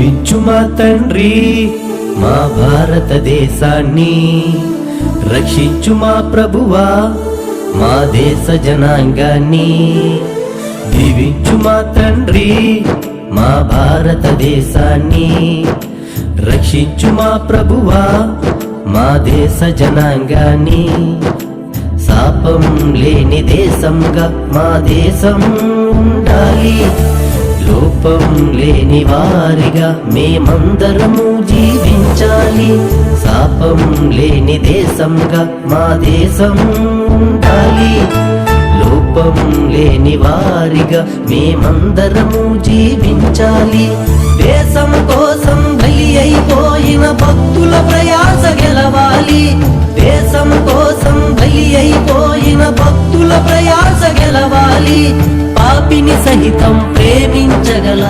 దీవించు మా తండ్రి మా భారతదేశాన్ని, రక్షించు మా ప్రభువా మా దేశ జనాంగాన్ని. దీవించు మా తండ్రి మా భారతదేశాన్ని, రక్షించు మా ప్రభువా మా దేశ జనాంగాన్ని. శాపం లేని దేశంగా మా దేశం ఉండాలి, లోపం లేని వారిగా మేమందరము జీవించాలి. శాపం లేని దేశంగా మా దేశం ఉండాలి, లోపం లేని వారిగా మేమందరము జీవించాలి. దేశం కోసం బలి అయిపోయిన భక్తుల ప్రయాస గెలవాలి, దేశం కోసం బలి అయిపోయిన భక్తుల ప్రయాస గెలవాలి. పాపిని సహితం ప్రేమించగల